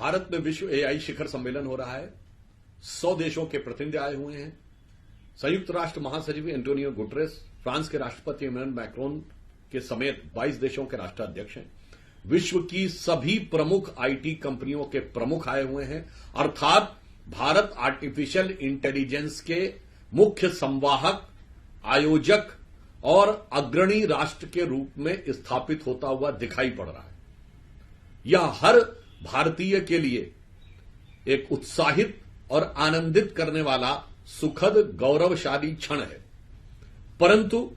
भारत में विश्व एआई शिखर सम्मेलन हो रहा है। 100 देशों के प्रतिनिधि आए हुए हैं। संयुक्त राष्ट्र महासचिव एंटोनियो गुटेरेस, फ्रांस के राष्ट्रपति इमैनुअल मैक्रोन के समेत 22 देशों के राष्ट्राध्यक्ष हैं। विश्व की सभी प्रमुख आईटी कंपनियों के प्रमुख आए हुए हैं। अर्थात भारत आर्टिफिशियल इंटेलिजेंस के मुख्य संवाहक, आयोजक और अग्रणी राष्ट्र के रूप में स्थापित होता हुआ दिखाई पड़ रहा है। यह हर भारतीय के लिए एक उत्साहित और आनंदित करने वाला सुखद गौरवशाली क्षण है, परंतु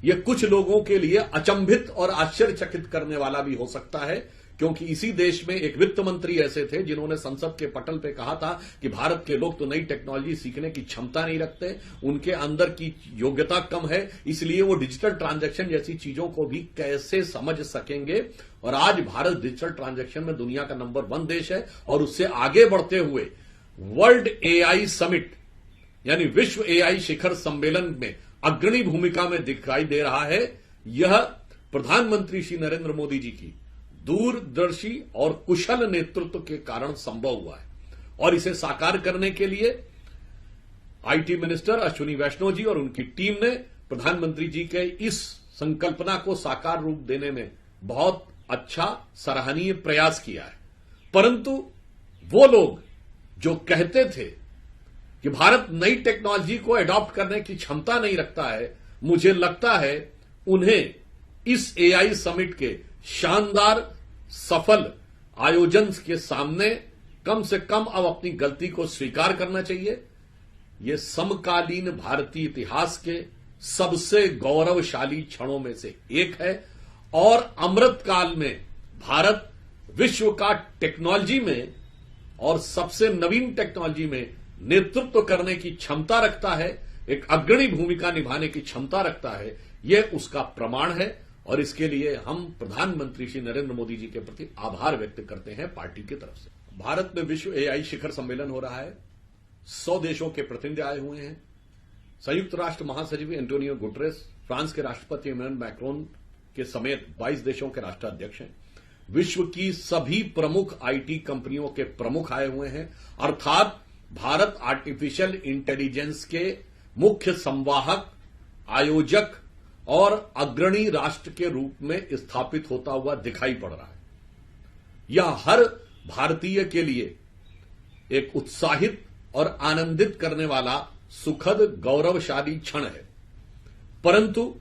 यह कुछ लोगों के लिए अचंभित और आश्चर्यचकित करने वाला भी हो सकता है, क्योंकि इसी देश में एक वित्त मंत्री ऐसे थे जिन्होंने संसद के पटल पे कहा था कि भारत के लोग तो नई टेक्नोलॉजी सीखने की क्षमता नहीं रखते, उनके अंदर की योग्यता कम है, इसलिए वो डिजिटल ट्रांजैक्शन जैसी चीजों को भी कैसे समझ सकेंगे। और आज भारत डिजिटल ट्रांजैक्शन में दुनिया का नंबर 1 देश है और उससे आगे बढ़ते हुए वर्ल्ड एआई समिट यानी विश्व एआई शिखर सम्मेलन में अग्रणी भूमिका में दिखाई दे रहा है। यह प्रधानमंत्री श्री नरेंद्र मोदी जी की दूरदर्शी और कुशल नेतृत्व के कारण संभव हुआ है और इसे साकार करने के लिए आईटी मिनिस्टर अश्विनी वैष्णव जी और उनकी टीम ने प्रधानमंत्री जी के इस संकल्पना को साकार रूप देने में बहुत अच्छा सराहनीय प्रयास किया है। परंतु वो लोग जो कहते थे कि भारत नई टेक्नोलॉजी को एडॉप्ट करने की क्षमता नहीं रखता है, मुझे लगता है उन्हें इस एआई समिट के शानदार सफल आयोजन के सामने कम से कम अब अपनी गलती को स्वीकार करना चाहिए। यह समकालीन भारतीय इतिहास के सबसे गौरवशाली क्षणों में से एक है और अमृतकाल में भारत विश्व का टेक्नोलॉजी में और सबसे नवीन टेक्नोलॉजी में नेतृत्व करने की क्षमता रखता है, एक अग्रणी भूमिका निभाने की क्षमता रखता है। यह उसका प्रमाण है और इसके लिए हम प्रधानमंत्री श्री नरेंद्र मोदी जी के प्रति आभार व्यक्त करते हैं पार्टी की तरफ से। भारत में विश्व एआई शिखर सम्मेलन हो रहा है। 100 देशों के प्रतिनिधि आए हुए हैं। संयुक्त राष्ट्र महासचिव एंटोनियो गुटेरेस, फ्रांस के राष्ट्रपति इमैनुअल मैक्रोन के समेत 22 देशों के राष्ट्राध्यक्ष हैं। विश्व की सभी प्रमुख आईटी कंपनियों के प्रमुख आए हुए हैं। अर्थात भारत आर्टिफिशियल इंटेलिजेंस के मुख्य संवाहक, आयोजक और अग्रणी राष्ट्र के रूप में स्थापित होता हुआ दिखाई पड़ रहा है। यह हर भारतीय के लिए एक उत्साहित और आनंदित करने वाला सुखद गौरवशाली क्षण है, परंतु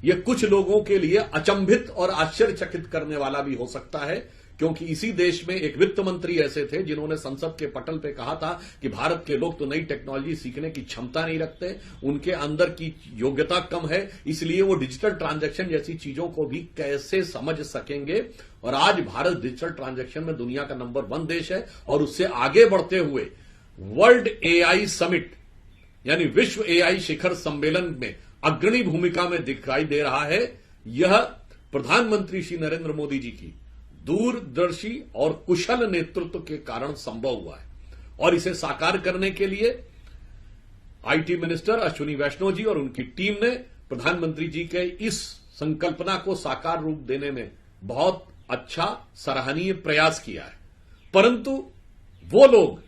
यह कुछ लोगों के लिए अचंभित और आश्चर्यचकित करने वाला भी हो सकता है, क्योंकि इसी देश में एक वित्त मंत्री ऐसे थे जिन्होंने संसद के पटल पे कहा था कि भारत के लोग तो नई टेक्नोलॉजी सीखने की क्षमता नहीं रखते, उनके अंदर की योग्यता कम है, इसलिए वो डिजिटल ट्रांजैक्शन जैसी चीजों को भी कैसे समझ सकेंगे। और आज भारत डिजिटल ट्रांजैक्शन में दुनिया का नंबर 1 देश है और उससे आगे बढ़ते हुए वर्ल्ड एआई समिट यानी विश्व एआई शिखर सम्मेलन में अग्रणी भूमिका में दिखाई दे रहा है। यह प्रधानमंत्री श्री नरेंद्र मोदी जी की दूरदर्शी और कुशल नेतृत्व के कारण संभव हुआ है और इसे साकार करने के लिए आईटी मिनिस्टर अश्विनी वैष्णव जी और उनकी टीम ने प्रधानमंत्री जी के इस संकल्पना को साकार रूप देने में बहुत अच्छा सराहनीय प्रयास किया है। परंतु वो लोग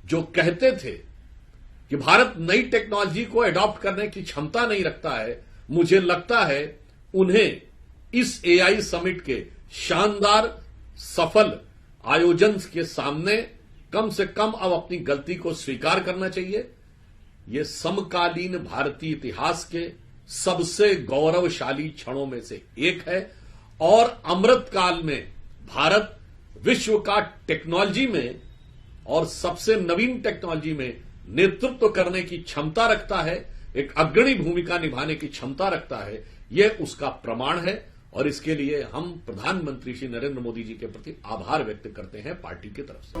जो कहते थे कि भारत नई टेक्नोलॉजी को एडॉप्ट करने की क्षमता नहीं रखता है, मुझे लगता है उन्हें इस एआई समिट के शानदार सफल आयोजन के सामने कम से कम अब अपनी गलती को स्वीकार करना चाहिए। यह समकालीन भारतीय इतिहास के सबसे गौरवशाली क्षणों में से एक है और अमृतकाल में भारत विश्व का टेक्नोलॉजी में और सबसे नवीन टेक्नोलॉजी में नेतृत्व करने की क्षमता रखता है, एक अग्रणी भूमिका निभाने की क्षमता रखता है। यह उसका प्रमाण है और इसके लिए हम प्रधानमंत्री श्री नरेंद्र मोदी जी के प्रति आभार व्यक्त करते हैं पार्टी की तरफ से।